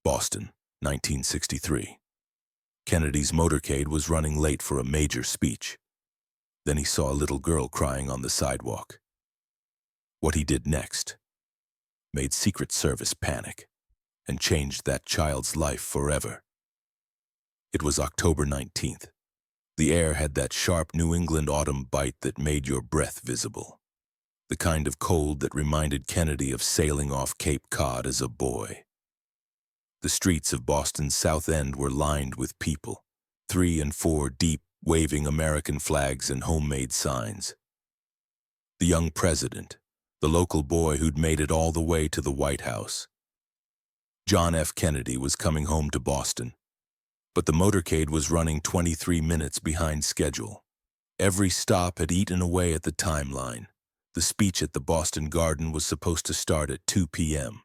Boston, 1963. Kennedy's motorcade was running late for a major speech. Then he saw a little girl crying on the sidewalk. What he did next made Secret Service panic and changed that child's life forever. It was October 19th. The air had that sharp New England autumn bite that made your breath visible. The kind of cold that reminded Kennedy of sailing off Cape Cod as a boy. The streets of Boston's South End were lined with people, 3 and 4 deep, waving American flags and homemade signs. The young president, the local boy who'd made it all the way to the White House. John F. Kennedy was coming home to Boston, but the motorcade was running 23 minutes behind schedule. Every stop had eaten away at the timeline. The speech at the Boston Garden was supposed to start at 2 p.m.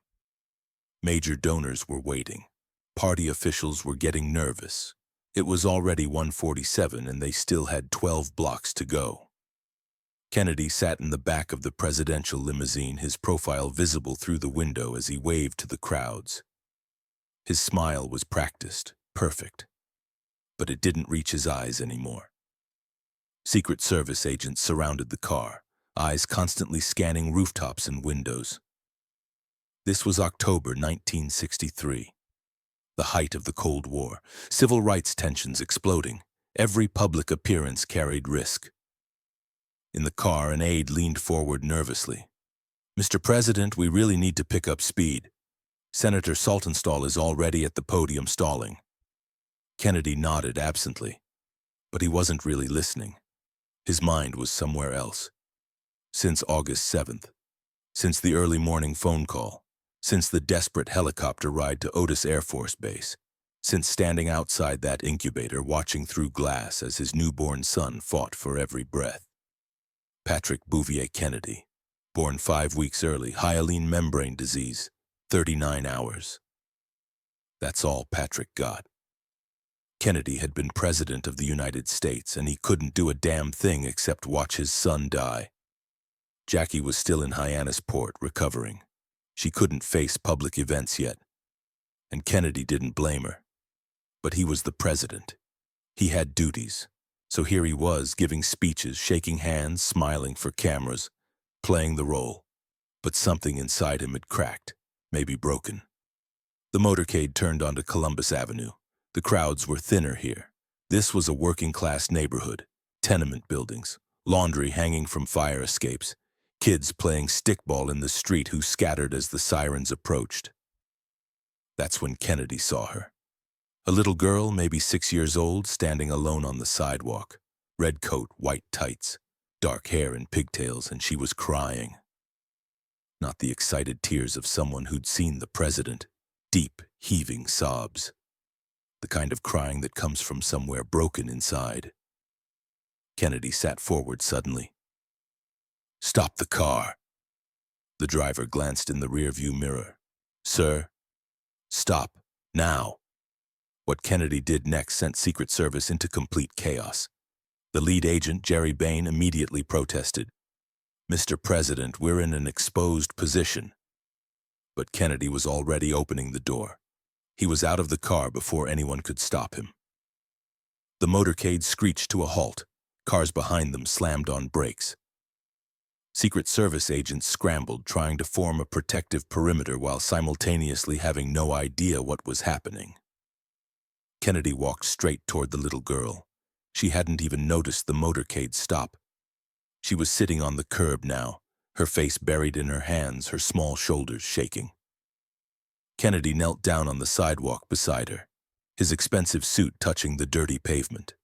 Major donors were waiting. Party officials were getting nervous. It was already 1:47 and they still had 12 blocks to go. Kennedy sat in the back of the presidential limousine, his profile visible through the window as he waved to the crowds. His smile was practiced, perfect, but it didn't reach his eyes anymore. Secret Service agents surrounded the car, eyes constantly scanning rooftops and windows. This was October 1963, the height of the Cold War, civil rights tensions exploding. Every public appearance carried risk. In the car, an aide leaned forward nervously. "Mr. President, we really need to pick up speed. Senator Saltonstall is already at the podium stalling." Kennedy nodded absently, but he wasn't really listening. His mind was somewhere else. Since August 7th, since the early morning phone call, since the desperate helicopter ride to Otis Air Force Base, since standing outside that incubator watching through glass as his newborn son fought for every breath. Patrick Bouvier Kennedy, born 5 weeks early, hyaline membrane disease, 39 hours. That's all Patrick got. Kennedy had been president of the United States, and he couldn't do a damn thing except watch his son die. Jackie was still in Hyannisport, recovering. She couldn't face public events yet, and Kennedy didn't blame her. But he was the president. He had duties, so here he was giving speeches, shaking hands, smiling for cameras, playing the role. But something inside him had cracked, maybe broken. The motorcade turned onto Columbus Avenue. The crowds were thinner here. This was a working-class neighborhood, tenement buildings, laundry hanging from fire escapes, kids playing stickball in the street who scattered as the sirens approached. That's when Kennedy saw her. A little girl, maybe 6 years old, standing alone on the sidewalk. Red coat, white tights, dark hair and pigtails, and she was crying. Not the excited tears of someone who'd seen the president. Deep, heaving sobs. The kind of crying that comes from somewhere broken inside. Kennedy sat forward suddenly. "Stop the car." The driver glanced in the rearview mirror. "Sir, stop, now." What Kennedy did next sent Secret Service into complete chaos. The lead agent, Jerry Bain, immediately protested. "Mr. President, we're in an exposed position." But Kennedy was already opening the door. He was out of the car before anyone could stop him. The motorcade screeched to a halt. Cars behind them slammed on brakes. Secret Service agents scrambled, trying to form a protective perimeter while simultaneously having no idea what was happening. Kennedy walked straight toward the little girl. She hadn't even noticed the motorcade stop. She was sitting on the curb now, her face buried in her hands, her small shoulders shaking. Kennedy knelt down on the sidewalk beside her, his expensive suit touching the dirty pavement.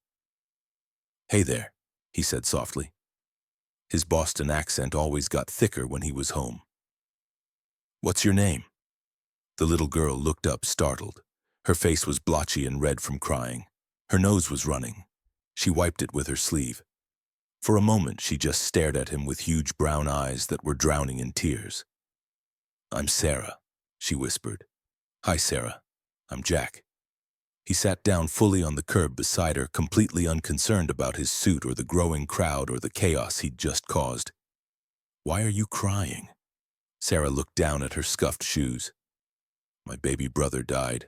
"Hey there," he said softly. His Boston accent always got thicker when he was home. "What's your name?" The little girl looked up, startled. Her face was blotchy and red from crying. Her nose was running. She wiped it with her sleeve. For a moment, she just stared at him with huge brown eyes that were drowning in tears. "I'm Sarah," she whispered. "Hi, Sarah. I'm Jack." He sat down fully on the curb beside her, completely unconcerned about his suit or the growing crowd or the chaos he'd just caused. "Why are you crying?" Sarah looked down at her scuffed shoes. My baby brother died.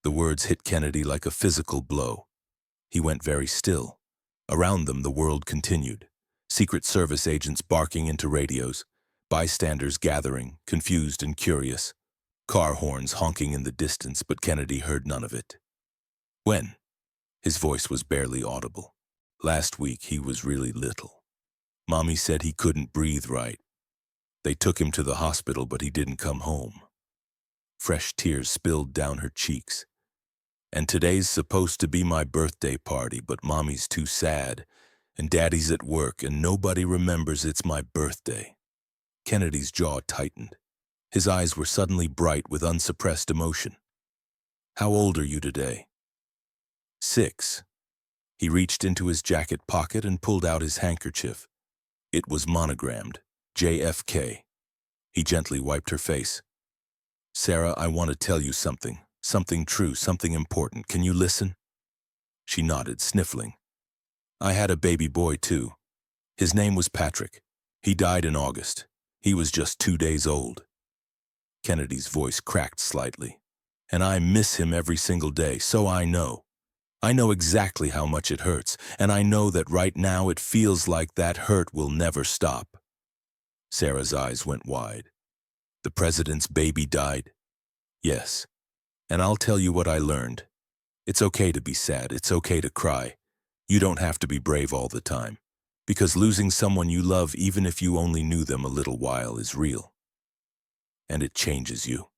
The words hit Kennedy like a physical blow. He went very still. Around them, the world continued. Secret Service agents barking into radios, bystanders gathering, confused and curious, car horns honking in the distance, but Kennedy heard none of it. When? His voice was barely audible. Last week, he was really little. Mommy said he couldn't breathe right. They took him to the hospital, but he didn't come home. Fresh tears spilled down her cheeks. And today's supposed to be my birthday party, but Mommy's too sad, and Daddy's at work, and nobody remembers it's my birthday. Kennedy's jaw tightened. His eyes were suddenly bright with unsuppressed emotion. How old are you today? 6. He reached into his jacket pocket and pulled out his handkerchief. It was monogrammed, JFK. He gently wiped her face. Sarah, I want to tell you something. Something true, something important. Can you listen? She nodded, sniffling. I had a baby boy, too. His name was Patrick. He died in August. He was just 2 days old. Kennedy's voice cracked slightly. And I miss him every single day, so I know. I know exactly how much it hurts, and I know that right now it feels like that hurt will never stop. Sarah's eyes went wide. The president's baby died? Yes. And I'll tell you what I learned. It's okay to be sad. It's okay to cry. You don't have to be brave all the time. Because losing someone you love, even if you only knew them a little while, is real. And it changes you.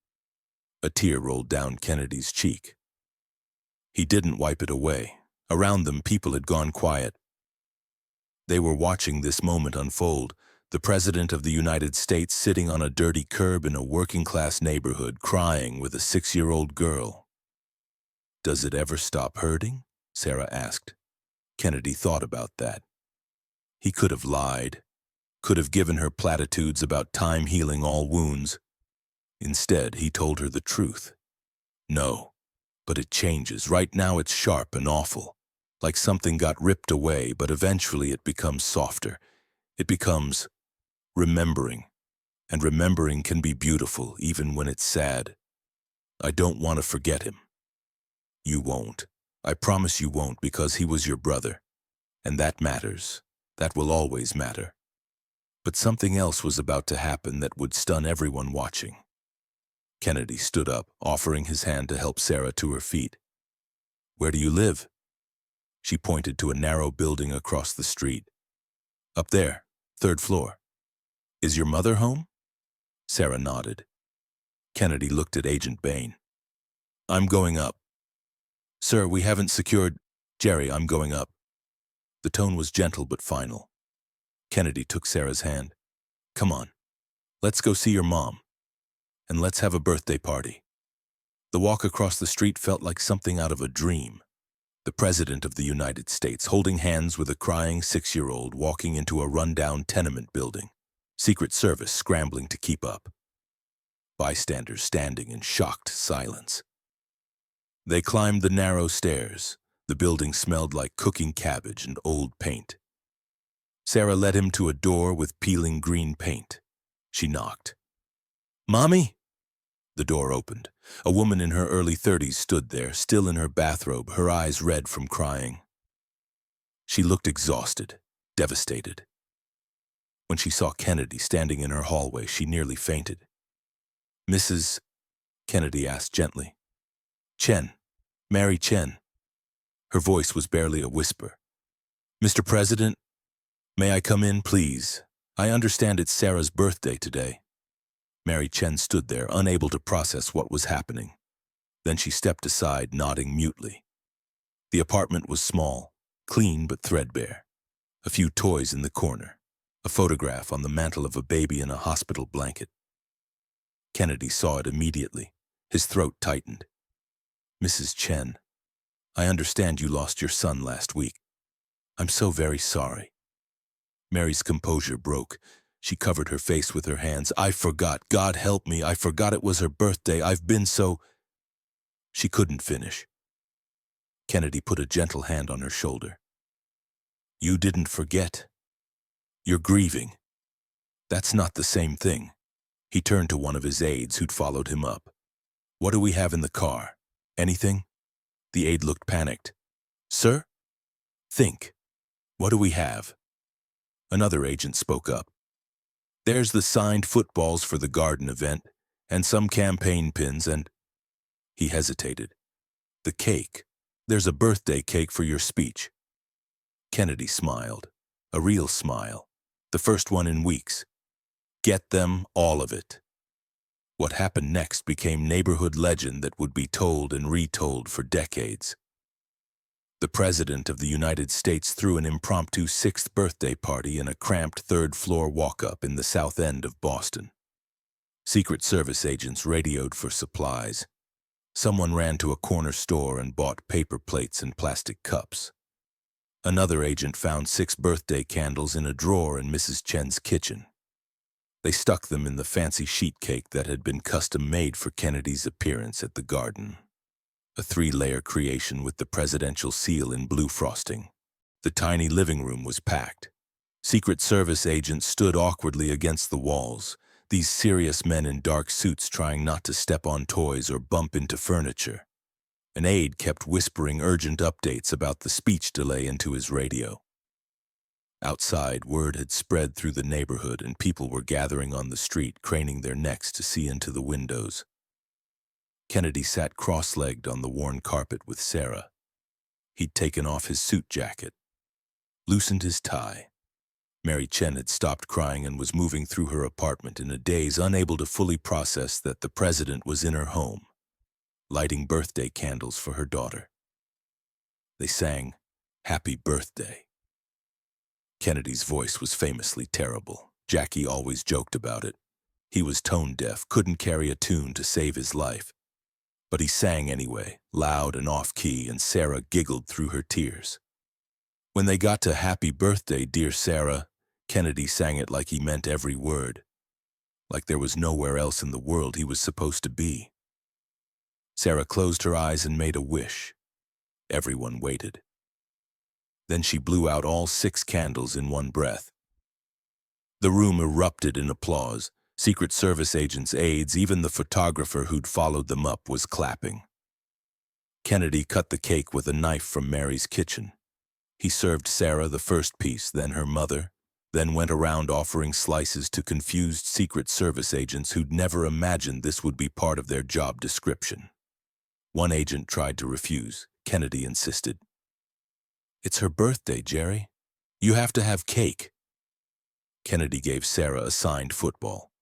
A tear rolled down Kennedy's cheek. He didn't wipe it away. Around them, people had gone quiet. They were watching this moment unfold. The President of the United States sitting on a dirty curb in a working-class neighborhood, crying with a 6-year-old girl. Does it ever stop hurting? Sarah asked. Kennedy thought about that. He could have lied, could have given her platitudes about time healing all wounds. Instead, he told her the truth. No, but it changes. Right now it's sharp and awful, like something got ripped away, but eventually it becomes softer. It becomes remembering, and remembering can be beautiful even when it's sad. I don't want to forget him. You won't. I promise you won't, because he was your brother. And that matters. That will always matter. But something else was about to happen that would stun everyone watching. Kennedy stood up, offering his hand to help Sarah to her feet. Where do you live? She pointed to a narrow building across the street. Up there, 3rd floor. Is your mother home? Sarah nodded. Kennedy looked at Agent Bain. I'm going up. Sir, we haven't secured... Jerry, I'm going up. The tone was gentle but final. Kennedy took Sarah's hand. Come on. Let's go see your mom. And let's have a birthday party. The walk across the street felt like something out of a dream. The President of the United States holding hands with a crying 6-year-old walking into a rundown tenement building. Secret Service scrambling to keep up. Bystanders standing in shocked silence. They climbed the narrow stairs. The building smelled like cooking cabbage and old paint. Sarah led him to a door with peeling green paint. She knocked. Mommy? The door opened. A woman in her early 30s stood there, still in her bathrobe, her eyes red from crying. She looked exhausted, devastated. When she saw Kennedy standing in her hallway, she nearly fainted. Mrs. Kennedy asked gently. Chen. Mary Chen. Her voice was barely a whisper. Mr. President, may I come in, please? I understand it's Sarah's birthday today. Mary Chen stood there, unable to process what was happening. Then she stepped aside, nodding mutely. The apartment was small, clean but threadbare. A few toys in the corner. A photograph on the mantel of a baby in a hospital blanket. Kennedy saw it immediately. His throat tightened. Mrs. Chen, I understand you lost your son last week. I'm so very sorry. Mary's composure broke. She covered her face with her hands. I forgot. God help me. I forgot it was her birthday. I've been so... She couldn't finish. Kennedy put a gentle hand on her shoulder. You didn't forget. You're grieving. That's not the same thing. He turned to one of his aides who'd followed him up. What do we have in the car? Anything? The aide looked panicked. Sir? Think. What do we have? Another agent spoke up. There's the signed footballs for the garden event, and some campaign pins and... He hesitated. The cake. There's a birthday cake for your speech. Kennedy smiled. A real smile. The first one in weeks. Get them, all of it. What happened next became neighborhood legend that would be told and retold for decades. The President of the United States threw an impromptu 6th birthday party in a cramped third-floor walk-up in the South End of Boston. Secret Service agents radioed for supplies. Someone ran to a corner store and bought paper plates and plastic cups. Another agent found 6 birthday candles in a drawer in Mrs. Chen's kitchen. They stuck them in the fancy sheet cake that had been custom-made for Kennedy's appearance at the garden. A 3-layer creation with the presidential seal in blue frosting. The tiny living room was packed. Secret Service agents stood awkwardly against the walls, these serious men in dark suits trying not to step on toys or bump into furniture. An aide kept whispering urgent updates about the speech delay into his radio. Outside, word had spread through the neighborhood and people were gathering on the street, craning their necks to see into the windows. Kennedy sat cross-legged on the worn carpet with Sarah. He'd taken off his suit jacket, loosened his tie. Mary Chen had stopped crying and was moving through her apartment in a daze, unable to fully process that the president was in her home, lighting birthday candles for her daughter. They sang, "Happy Birthday." Kennedy's voice was famously terrible. Jackie always joked about it. He was tone-deaf, couldn't carry a tune to save his life. But he sang anyway, loud and off-key, and Sarah giggled through her tears. When they got to "Happy Birthday, Dear Sarah," Kennedy sang it like he meant every word, like there was nowhere else in the world he was supposed to be. Sarah closed her eyes and made a wish. Everyone waited. Then she blew out all 6 candles in one breath. The room erupted in applause. Secret Service agents, aides, even the photographer who'd followed them up was clapping. Kennedy cut the cake with a knife from Mary's kitchen. He served Sarah the first piece, then her mother, then went around offering slices to confused Secret Service agents who'd never imagined this would be part of their job description. One agent tried to refuse. Kennedy insisted. "It's her birthday, Jerry. You have to have cake." Kennedy gave Sarah a signed football.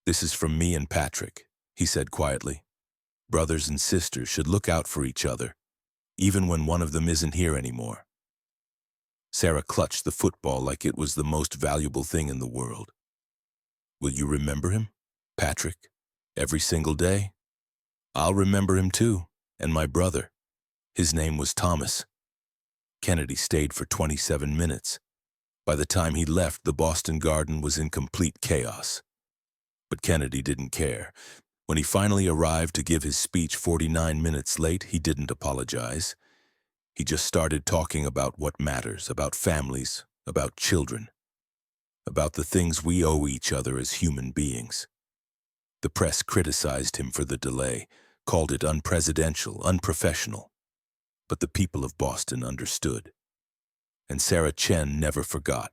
"This is from me and Patrick," he said quietly. "Brothers and sisters should look out for each other, even when one of them isn't here anymore." Sarah clutched the football like it was the most valuable thing in the world. "Will you remember him, Patrick, every single day?" "I'll remember him too, and my brother. His name was Thomas." Kennedy stayed for 27 minutes. By the time he left, the Boston Garden was in complete chaos. But Kennedy didn't care. When he finally arrived to give his speech 49 minutes late, he didn't apologize. He just started talking about what matters, about families, about children, about the things we owe each other as human beings. The press criticized him for the delay, called it unpresidential, unprofessional. But the people of Boston understood. And Sarah Chen never forgot.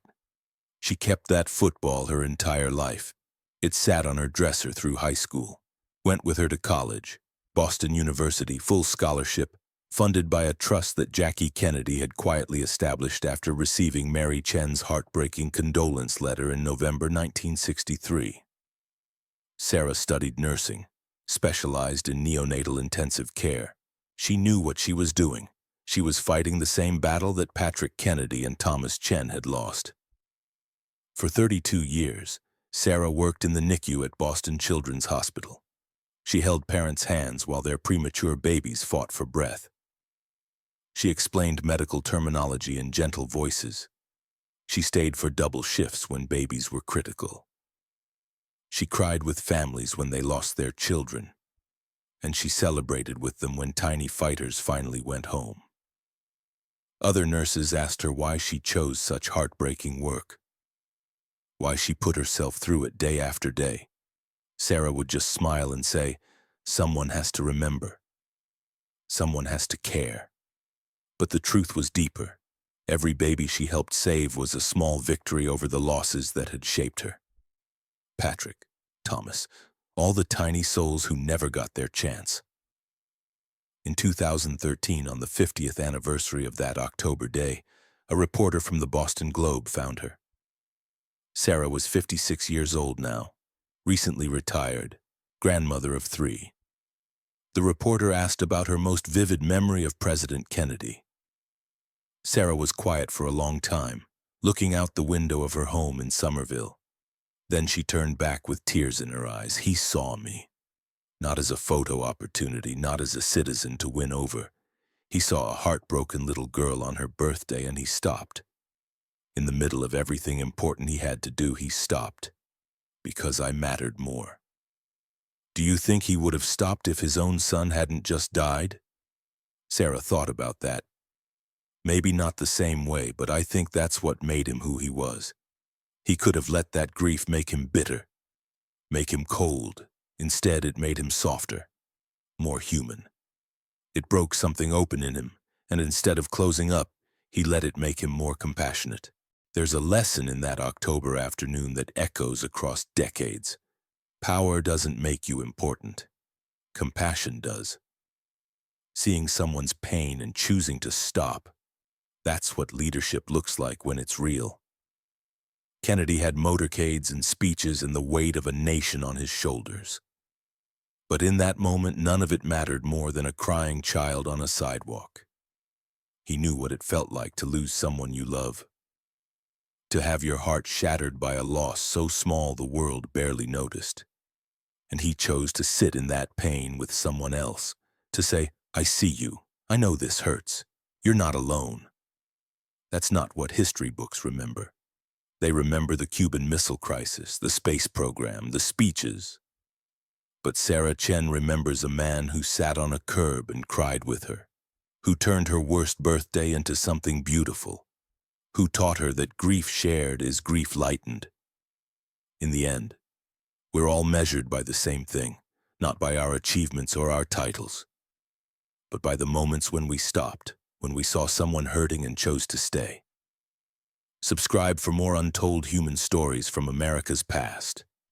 She kept that football her entire life. It sat on her dresser through high school, went with her to college, Boston University, full scholarship, funded by a trust that Jackie Kennedy had quietly established after receiving Mary Chen's heartbreaking condolence letter in November 1963. Sarah studied nursing, specialized in neonatal intensive care. She knew what she was doing. She was fighting the same battle that Patrick Kennedy and Thomas Chen had lost. For 32 years, Sarah worked in the NICU at Boston Children's Hospital. She held parents' hands while their premature babies fought for breath. She explained medical terminology in gentle voices. She stayed for double shifts when babies were critical. She cried with families when they lost their children, and she celebrated with them when tiny fighters finally went home. Other nurses asked her why she chose such heartbreaking work, why she put herself through it day after day. Sarah would just smile and say, Someone has to remember. Someone has to care. But the truth was deeper. Every baby she helped save was a small victory over the losses that had shaped her. Patrick, Thomas, all the tiny souls who never got their chance. In 2013, on the 50th anniversary of that October day, a reporter from the Boston Globe found her. Sarah was 56 years old now, recently retired, grandmother of 3. The reporter asked about her most vivid memory of President Kennedy. Sarah was quiet for a long time, looking out the window of her home in Somerville. Then she turned back with tears in her eyes. He saw me. Not as a photo opportunity, not as a citizen to win over. He saw a heartbroken little girl on her birthday, and he stopped. In the middle of everything important he had to do, he stopped. Because I mattered more. Do you think he would have stopped if his own son hadn't just died? Sarah thought about that. Maybe not the same way, but I think that's what made him who he was. He could have let that grief make him bitter, make him cold. Instead, it made him softer, more human. It broke something open in him, and instead of closing up, he let it make him more compassionate. There's a lesson in that October afternoon that echoes across decades. Power doesn't make you important. Compassion does. Seeing someone's pain and choosing to stop, that's what leadership looks like when it's real. Kennedy had motorcades and speeches and the weight of a nation on his shoulders. But in that moment, none of it mattered more than a crying child on a sidewalk. He knew what it felt like to lose someone you love. To have your heart shattered by a loss so small the world barely noticed. And he chose to sit in that pain with someone else, to say, I see you, I know this hurts, you're not alone. That's not what history books remember. They remember the Cuban Missile Crisis, the space program, the speeches. But Sarah Chen remembers a man who sat on a curb and cried with her, who turned her worst birthday into something beautiful, who taught her that grief shared is grief lightened. In the end, we're all measured by the same thing, not by our achievements or our titles, but by the moments when we stopped, when we saw someone hurting and chose to stay. Subscribe for more untold human stories from America's past.